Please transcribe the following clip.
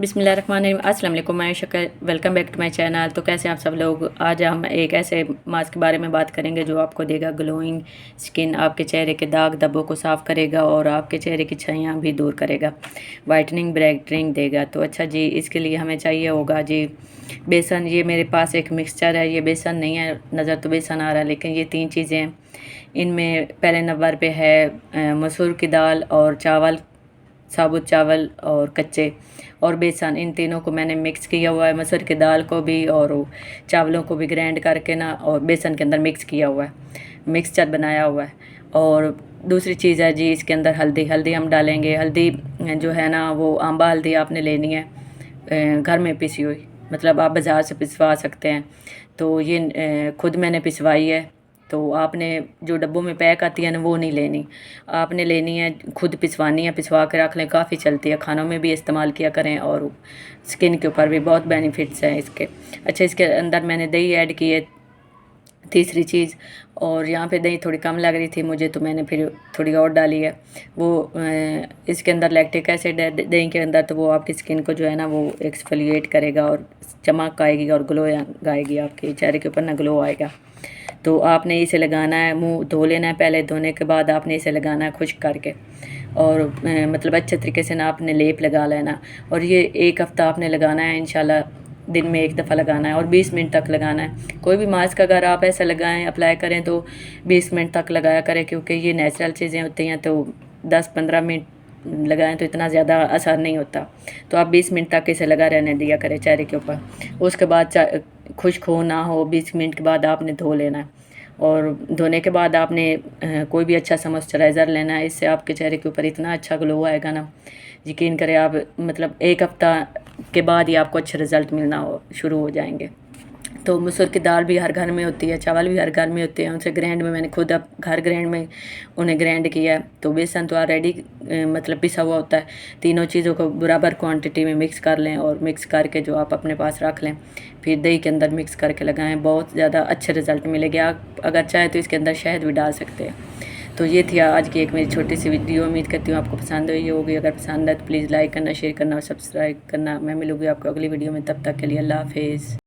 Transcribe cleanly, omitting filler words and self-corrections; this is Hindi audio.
बिस्मिल्लाहिर्रहमानिर्रहीम। अस्सलाम वालेकुम, मैं शक्ल welcome back to my channel. तो कैसे हैं आप सब लोग। आज हम एक ऐसे मास्क के बारे में बात करेंगे जो आपको देगा ग्लोइंग स्किन, आपके चेहरे के दाग धब्बों को साफ़ करेगा और आपके चेहरे की छाइयाँ भी दूर करेगा, वाइटनिंग ब्राइटनिंग देगा। तो अच्छा जी, इसके लिए हमें चाहिए होगा जी बेसन। ये मेरे पास एक मिक्सचर है, ये बेसन नहीं है, नज़र तो बेसन आ रहा है लेकिन ये तीन चीज़ें हैं। इनमें पहले नंबर पे है मसूर की दाल और चावल, साबुत चावल और कच्चे, और बेसन। इन तीनों को मैंने मिक्स किया हुआ है, मसूर की दाल को भी और चावलों को भी ग्राइंड करके ना और बेसन के अंदर मिक्स किया हुआ है, मिक्सचर बनाया हुआ है। और दूसरी चीज़ है जी इसके अंदर हल्दी। हल्दी हम डालेंगे। हल्दी जो है ना वो आंबा हल्दी आपने लेनी है, घर में पिसी हुई, मतलब आप बाज़ार से पिसवा सकते हैं। तो ये खुद मैंने पिसवाई है। तो आपने जो डब्बों में पैक आती है ना वो नहीं लेनी, आपने लेनी है खुद पिसवानी है। पिसवा के रख लें, काफ़ी चलती है, खानों में भी इस्तेमाल किया करें और स्किन के ऊपर भी बहुत बेनिफिट्स हैं इसके। अच्छा, इसके अंदर मैंने दही ऐड की है, तीसरी चीज़। और यहाँ पे दही थोड़ी कम लग रही थी मुझे तो मैंने फिर थोड़ी और डाली है। वो इसके अंदर लैक्टिक एसिड है दही के अंदर, तो वो आपकी स्किन को जो है ना वो एक्सफोलिएट करेगा और चमक आएगी और ग्लो आएगी, आपके चेहरे के ऊपर ना ग्लो आएगा। तो आपने इसे लगाना है, मुंह धो लेना है पहले, धोने के बाद आपने इसे लगाना है खुश्क करके और मतलब अच्छे तरीके से ना आपने लेप लगा लेना। और ये एक हफ़्ता आपने लगाना है इंशाल्लाह, दिन में एक दफ़ा लगाना है और 20 मिनट तक लगाना है। कोई भी मास्क अगर आप ऐसा लगाएं अप्लाई करें तो 20 मिनट तक लगाया करें, क्योंकि ये नेचुरल चीज़ें होती हैं। तो 10-15 मिनट लगाएं तो इतना ज़्यादा असर नहीं होता। तो आप 20 मिनट तक इसे लगा रहने दिया करें चेहरे के ऊपर। उसके बाद खुश्क हो ना हो 20 मिनट के बाद आपने धो लेना है। और धोने के बाद आपने कोई भी अच्छा सा मॉइस्चराइज़र लेना है। इससे आपके चेहरे के ऊपर इतना अच्छा ग्लो आएगा ना, यकीन करें आप, मतलब एक हफ़्ता के बाद ही आपको अच्छे रिज़ल्ट मिलना शुरू हो जाएंगे। तो मसूर की दाल भी हर घर में होती है, चावल भी हर घर में होते हैं, उनसे ग्राइंड में मैंने खुद अब घर ग्राइंड में उन्हें ग्राइंड किया है। तो बेसन तो ऑलरेडी मतलब पिसा हुआ होता है। तीनों चीज़ों को बराबर क्वांटिटी में मिक्स कर लें और मिक्स करके जो आप अपने पास रख लें, फिर दही के अंदर मिक्स करके लगाएं, बहुत ज़्यादा अच्छे रिज़ल्ट मिलेंगे। आप अगर चाहें तो इसके अंदर शहद भी डाल सकते हैं। तो ये थी आज की एक मेरी छोटी सी वीडियो। उम्मीद करती हूँ आपको पसंद हुई होगी। अगर पसंद है तो प्लीज़ लाइक करना, शेयर करना और सब्सक्राइब करना। मैं मिलूँगी आपको अगली वीडियो में, तब तक के लिए अल्लाह हाफिज़।